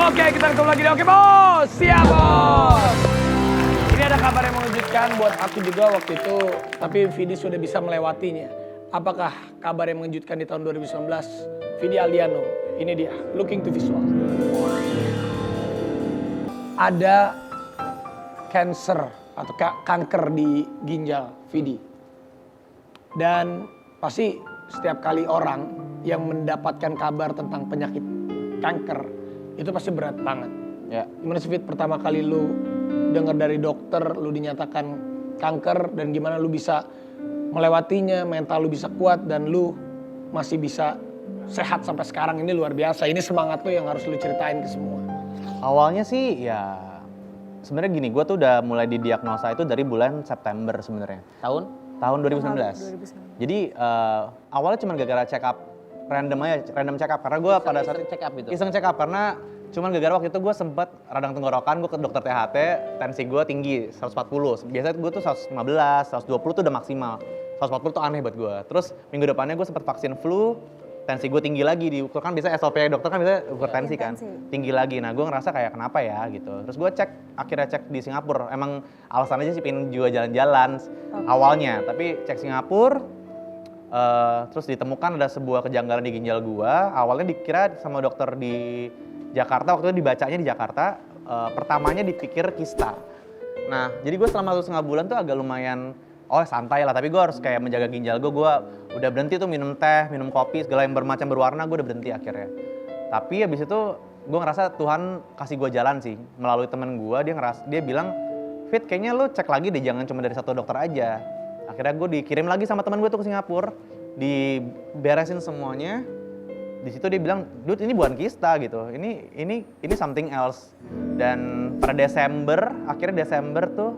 Oke, kita ketemu lagi di Oke Bos. Siap Bos. Ini ada kabar yang mengejutkan buat aku juga waktu itu, tapi Vidi sudah bisa melewatinya. Apakah kabar yang mengejutkan di tahun 2019? Vidi Aldiano, ini dia, Looking to Visual. Ada cancer atau kanker di ginjal Vidi. Dan pasti setiap kali orang yang mendapatkan kabar tentang penyakit kanker, itu pasti berat banget. Ya. Gimana sih Fit, pertama kali lu dengar dari dokter, lu dinyatakan kanker, dan gimana lu bisa melewatinya, mental lu bisa kuat, dan lu masih bisa sehat sampai sekarang, ini luar biasa. Ini semangat lu yang harus lu ceritain ke semua. Awalnya sih ya sebenarnya gini, gue tuh udah mulai didiagnosa itu dari bulan September sebenarnya. Tahun 2019. Jadi awalnya cuma gara-gara check up random check up karena gue pada saat iseng check up karena cuman gara-gara waktu itu gue sempet radang tenggorokan, gue ke dokter THT, tensi gue tinggi 140. Biasanya gue tuh 115, 120 tuh udah maksimal. 140 tuh aneh buat gue. Terus minggu depannya gue sempet vaksin flu, tensi gue tinggi lagi, diukur kan biasa SOP dokter kan biasa ukur tensi kan, tinggi lagi. Nah gue ngerasa kayak kenapa ya gitu. Terus gue akhirnya cek di Singapura. Emang alasan aja sih pengen juga jalan-jalan awalnya, tapi cek Singapura. Terus ditemukan ada sebuah kejanggalan di ginjal gua. Awalnya dikira sama dokter di Jakarta, waktu itu dibacanya di Jakarta, pertamanya dipikir kista. Nah, jadi gue selama 1,5 bulan tuh agak lumayan, santai lah, tapi gue harus kayak menjaga ginjal gue udah berhenti tuh minum teh, minum kopi, segala yang bermacam berwarna gue udah berhenti akhirnya. Tapi habis itu gue ngerasa Tuhan kasih gue jalan sih, melalui temen gue, dia bilang, Fit kayaknya lu cek lagi deh, jangan cuma dari satu dokter aja. Akhirnya gue dikirim lagi sama teman gue tuh ke Singapura, diberesin semuanya. Di situ dia bilang, dude ini bukan kista gitu, ini something else. Dan pada akhirnya Desember tuh,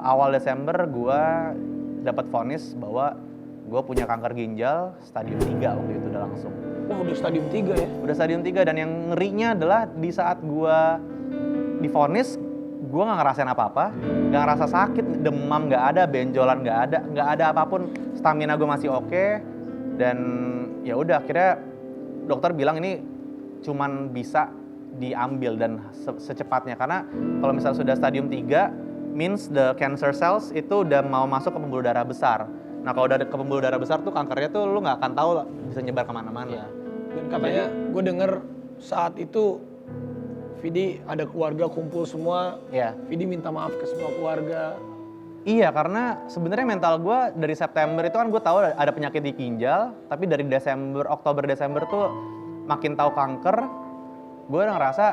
awal Desember gue dapat vonis bahwa gue punya kanker ginjal stadium 3 waktu itu udah langsung. Wah udah stadium 3 ya? Udah stadium 3 dan yang ngerinya adalah di saat gue divonis, gue gak ngerasain apa-apa, gak ngerasa sakit, demam gak ada, benjolan gak ada apapun, stamina gue masih oke. Dan ya udah akhirnya dokter bilang ini cuman bisa diambil dan secepatnya, karena kalau misalnya sudah stadium 3 means the cancer cells itu udah mau masuk ke pembuluh darah besar. Nah kalau udah ke pembuluh darah besar tuh kankernya tuh lu gak akan tahu bisa nyebar kemana-mana. Dan katanya gue denger saat itu Vidi ada keluarga kumpul semua, Vidi minta maaf ke semua keluarga. Iya, karena sebenarnya mental gue dari September itu kan gue tahu ada penyakit di ginjal, tapi dari Oktober Desember tuh makin tahu kanker, gue udah ngerasa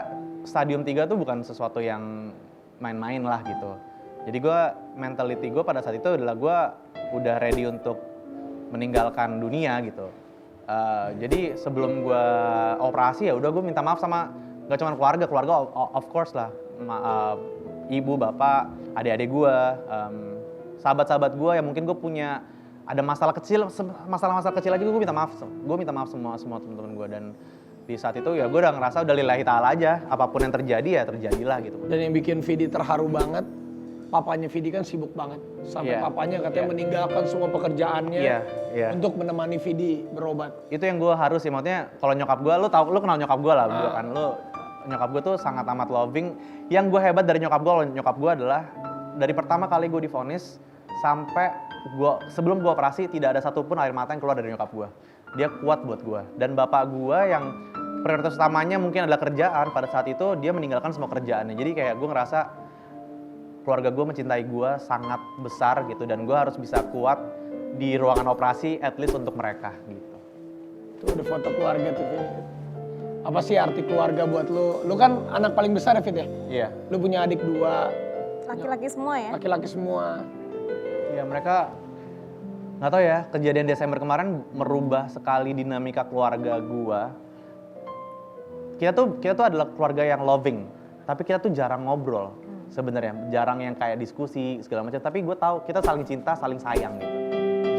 stadium 3 tuh bukan sesuatu yang main-main lah gitu. Jadi mentality gue pada saat itu adalah gue udah ready untuk meninggalkan dunia gitu. Jadi sebelum gue operasi ya udah gue minta maaf sama gak cuma keluarga of course lah, ibu, bapak, adik-adik gue, sahabat-sahabat gue yang mungkin gue punya ada masalah masalah kecil aja gue minta maaf semua teman-teman gue. Dan di saat itu ya gue udah ngerasa udah lillahi ta'ala aja, apapun yang terjadi ya terjadilah gitu. Dan yang bikin Vidi terharu banget, papanya Vidi kan sibuk banget, sampai papanya katanya meninggalkan semua pekerjaannya untuk menemani Vidi berobat. Itu yang gue harus sih, maksudnya kalau nyokap gue, lu kenal nyokap gue lah, gue kan, nyokap gue tuh sangat amat loving. Yang gue hebat dari nyokap gue adalah dari pertama kali gue divonis sampai sebelum gue operasi tidak ada satupun air mata yang keluar dari nyokap gue. Dia kuat buat gue. Dan bapak gue yang prioritas utamanya mungkin adalah kerjaan, pada saat itu dia meninggalkan semua kerjaannya. Jadi kayak gue ngerasa keluarga gue mencintai gue sangat besar gitu, dan gue harus bisa kuat di ruangan operasi at least untuk mereka gitu. Tuh ada foto keluarga tuh Fit. Apa sih arti keluarga buat lu? Lu kan anak paling besar ya Fit ya? Iya. Lu punya adik 2. Laki-laki semua ya? Laki-laki semua. Iya, mereka nggak tahu ya, kejadian Desember kemarin merubah sekali dinamika keluarga gua. Kita tuh adalah keluarga yang loving, tapi kita tuh jarang ngobrol sebenarnya, jarang yang kayak diskusi segala macam. Tapi gue tahu kita saling cinta, saling sayang gitu.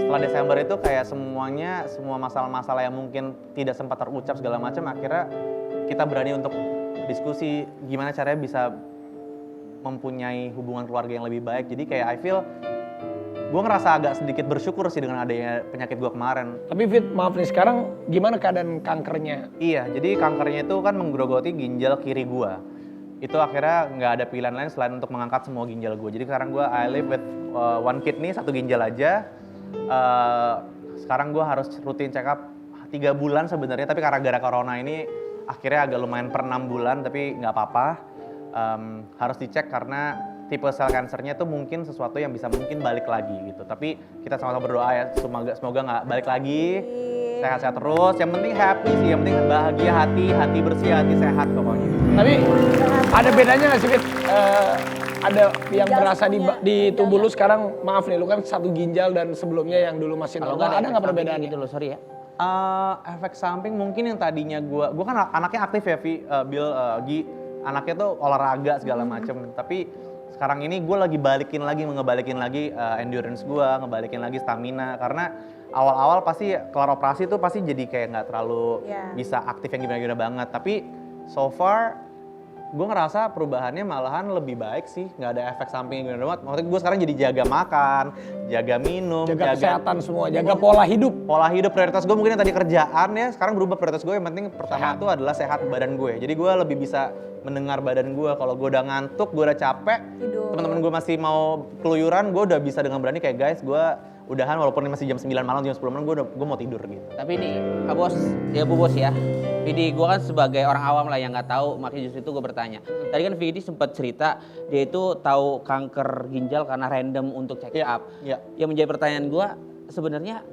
Setelah Desember itu kayak semua masalah-masalah yang mungkin tidak sempat terucap segala macam, akhirnya kita berani untuk diskusi gimana caranya bisa mempunyai hubungan keluarga yang lebih baik. Jadi kayak I feel gue ngerasa agak sedikit bersyukur sih dengan adanya penyakit gue kemarin. Tapi Fit, maaf nih, sekarang gimana keadaan kankernya? Iya, jadi kankernya itu kan menggerogoti ginjal kiri gue. Itu akhirnya nggak ada pilihan lain selain untuk mengangkat semua ginjal gue. Jadi sekarang gue I live with one kidney, satu ginjal aja. Sekarang gue harus rutin check up 3 bulan sebenarnya, tapi karena gara corona ini akhirnya agak lumayan per 6 bulan, tapi nggak apa-apa. Harus dicek karena tipe sel kansernya itu mungkin sesuatu yang bisa mungkin balik lagi gitu. Tapi kita sama-sama berdoa ya, semoga nggak balik lagi. Sehat-sehat terus, yang penting happy sih, yang penting bahagia hati bersih, hati sehat pokoknya. Tapi ada bedanya nggak sih Fit? Ada yang Ginjal berasa punya di tubuh lu ginjal. sekarang, maaf nih, lu kan satu ginjal dan sebelumnya yang dulu masih Kalau normal, ada nggak perbedaannya? gitu loh, sorry ya. Efek samping mungkin yang tadinya gue kan anaknya aktif ya Bill, Gi, anaknya tuh olahraga segala macem. Tapi sekarang ini gue lagi ngebalikin lagi endurance gue, ngebalikin lagi stamina. Karena awal-awal pasti kelar operasi tuh pasti jadi kayak nggak terlalu bisa aktif yang gimana-gimana banget. Tapi so far gue ngerasa perubahannya malahan lebih baik sih, nggak ada efek samping yang gimana banget. Maksudnya gue sekarang jadi jaga makan, jaga minum, Jaga kesehatan semua, jaga pola hidup. pola hidup. Prioritas gue mungkin yang tadi kerjaan ya, sekarang berubah. Prioritas gue yang penting pertama tuh adalah sehat badan gue. Jadi gue lebih bisa mendengar badan gue. Kalau gue udah ngantuk, gue udah capek, Tidur. teman-teman gue masih mau keluyuran, gue udah bisa dengan berani kayak guys, gue udahan walaupun ini masih jam 9 malam, jam 10 malam, gue mau tidur gitu. Tapi ini, Kak Bos, ya Bu Bos ya. Vidi, gue kan sebagai orang awam lah yang nggak tahu, makanya justru itu gue bertanya. Tadi kan Vidi sempat cerita, dia itu tahu kanker ginjal karena random untuk check up. Iya. Yang menjadi pertanyaan gue, sebenarnya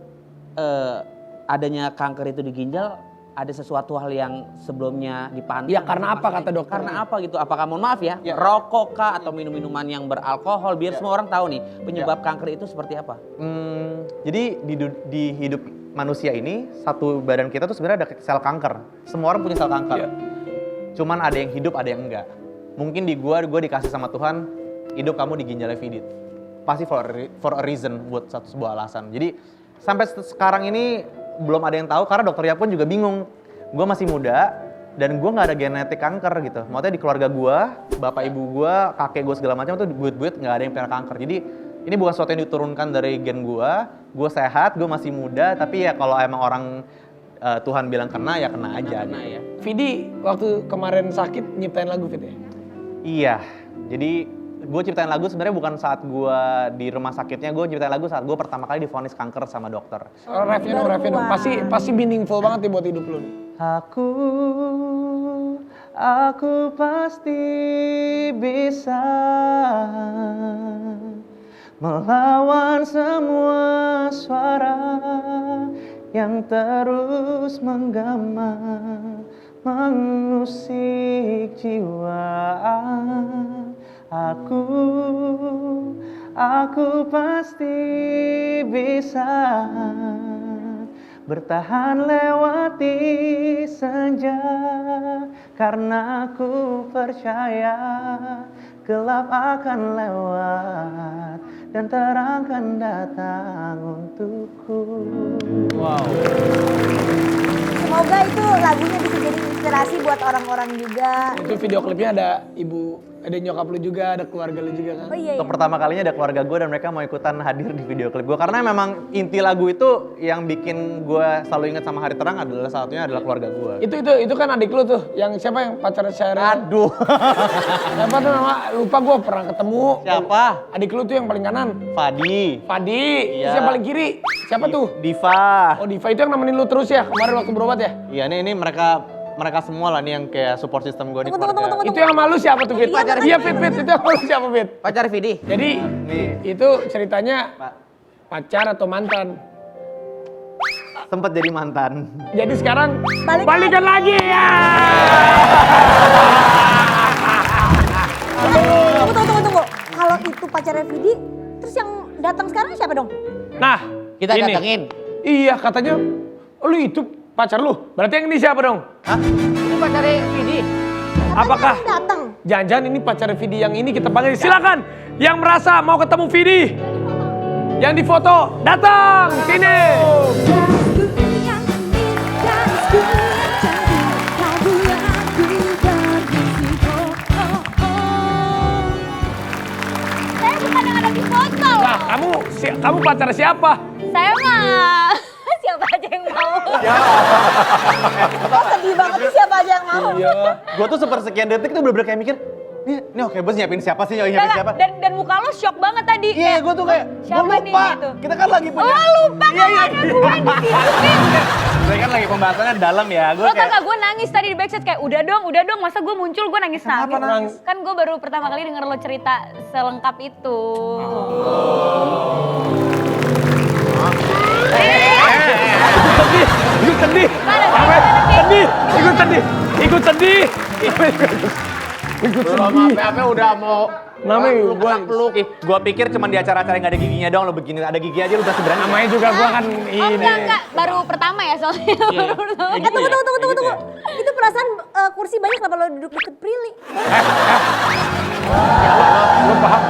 adanya kanker itu di ginjal, ada sesuatu hal yang sebelumnya dipantau. Ya, karena apa kata dokter? Karena apa gitu? Apakah mohon maaf ya, Ya. rokok kah atau minum-minuman yang beralkohol? Biar semua orang tahu nih penyebab kanker itu seperti apa. Jadi di hidup manusia ini, satu badan kita tuh sebenarnya ada sel kanker. Semua orang punya sel kanker. Iya. Cuman ada yang hidup, ada yang enggak. Mungkin di gue dikasih sama Tuhan, hidup kamu di ginjalnya Vidit. Pasti for a reason, buat sebuah alasan. Jadi sampai sekarang ini belum ada yang tahu, karena dokternya pun juga bingung. Gue masih muda, dan gue nggak ada genetik kanker gitu. Maksudnya di keluarga gue, bapak ibu gue, kakek gue segala macam tuh buyut-buyut nggak ada yang punya kanker. Jadi ini bukan sesuatu yang diturunkan dari gen gue sehat, gue masih muda, tapi ya kalau emang orang Tuhan bilang kena, ya kena aja. Kena gitu. ya. Vidi waktu kemarin sakit nyiptain lagu Fit ya? Iya, jadi gue ciptain lagu sebenarnya bukan saat gue di rumah sakitnya, gue ciptain lagu saat gue pertama kali divonis kanker sama dokter. Refnya dong. Pasti meaningful banget nih buat hidup lu nih. Aku pasti bisa melawan semua suara yang terus menggema, mengusik jiwa. Aku pasti bisa bertahan lewati senja, karena aku percaya gelap akan lewat dan terang akan datang untukku. Wow. Semoga itu lagunya bisa jadi inspirasi buat orang-orang juga. Itu video klipnya ada ada nyokap lu juga, ada keluarga lu juga kan? Oh iya, Untuk pertama kalinya ada keluarga gue dan mereka mau ikutan hadir di video klip gue. Karena memang inti lagu itu yang bikin gue selalu ingat sama Hari Terang adalah salah satunya adalah keluarga gue. Itu kan adik lu tuh, yang siapa yang pacarnya Syara? Aduh. Siapa tuh nama? Lupa gue pernah ketemu. Siapa? Adik lu tuh yang paling kanan. Fadi. Padi. Iya. Siapa paling kiri? Siapa tuh? Diva. Oh Diva itu yang nemenin lu terus ya kemarin waktu berobat ya? Iya ini mereka semua lah nih yang kayak support system gue di Tunggu, keluarga. tunggu. Itu yang malu siapa tuh Fit? Iya, Iya Fit, itu yang malu siapa Fit? Pacar Vidi. Jadi Nih. itu ceritanya Pak, pacar atau mantan? sempet jadi mantan. Jadi sekarang Balikan. balikan lagi ya. Tunggu. Kalau itu pacarnya Vidi, terus yang datang sekarang siapa dong? Nah, Kita ini. datengin. Iya katanya, lu itu pacar lu. Berarti yang ini siapa dong? Itu pacarnya Vidi. Apakah Katanya datang. jangan-jangan ini pacar Vidi yang ini kita panggil? Silakan yang merasa mau ketemu Vidi, yang difoto datang sini. Saya bukan yang ada di foto. Nah, kamu Kamu pacar siapa? Saya mah siapa aja yang mau. Kok sedih banget sih siapa aja yang mau. Iya. Gue tuh sepersekian detik tuh bener-bener kayak mikir, ini oke bos nyiapin siapa sih, nyiapin siapa? Dan muka lo shock banget tadi. Iya, gue tuh kayak, gue siapa nih lupa. gitu? Kita kan lagi punya. Oh lupa kan ada gue di situ. Saya kan lagi pembahasannya dalam ya. Gue Lo tau kayak, gak gue nangis tadi di backstage kayak udah dong masa gue muncul gue nangis. Kan gue baru pertama kali denger lo cerita selengkap itu. Ikut sedih. Ikut sedih. apa udah mau Namanya peluk. Gue pikir cuma di acara-acara yang gak ada giginya doang, lo begini ada gigi aja lo udah berani. namanya juga gua kan Oh ini. enggak, baru pertama ya soalnya. Baru pertama. Kayak gitu ya? Tunggu. Itu perasaan kursi banyak kenapa lo duduk deket Prilly? Lu paham?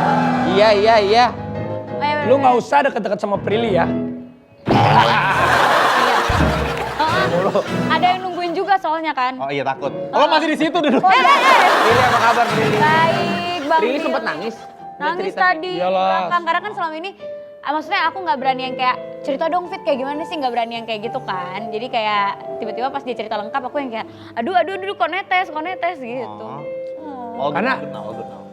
Iya. Lu nggak usah deket-deket sama Prilly ya. Ada yang nungguin juga soalnya kan. Oh iya takut. Oh lo masih di situ duduk. Prilly apa kabar Prilly? Baik, Bang. Prilly Bil. sempet nangis. Nangis Cerita. tadi di Iyalah. belakang karena kan selama ini maksudnya aku nggak berani yang kayak cerita dong Fit kayak gimana sih, nggak berani yang kayak gitu kan. Jadi kayak tiba-tiba pas dia cerita lengkap aku yang kayak aduh kok netes gitu. Oh, Karena-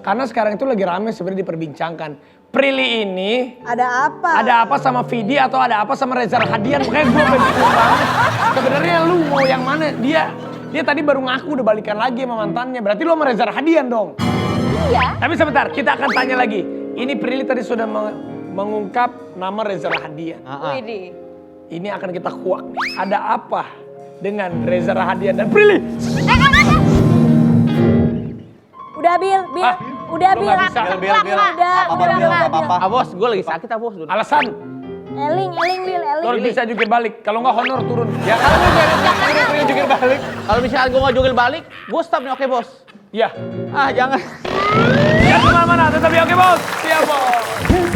Karena sekarang itu lagi rame sebenarnya diperbincangkan. Prilly ini Ada apa? ada apa sama Vidi atau ada apa sama Reza Rahadian? Makanya gue bingung banget. Sebenarnya lu mau yang mana? Dia tadi baru ngaku udah balikan lagi sama mantannya. Berarti lu sama Reza Rahadian dong. Iya. Tapi sebentar, kita akan tanya lagi. Ini Prilly tadi sudah mengungkap nama Reza Rahadian. Widih. Ini akan kita kuak. Ada apa dengan Reza Rahadian dan Prilly? Udah Bil. Ah, Udah lu Bil. nggak bisa. Bil. Udah. Apa? Ah bos, gue lagi sakit ah bos. Alasan, Eling Bil. lo bisa jungkir balik. Kalau nggak honor turun. Ya kan? Prilly jungkir balik. Kalau misalkan gue nggak jungkir balik, gue stop nih oke bos. Ya. Ah jangan. Ya kemana-mana, tetap ya oke bos. Siap bos.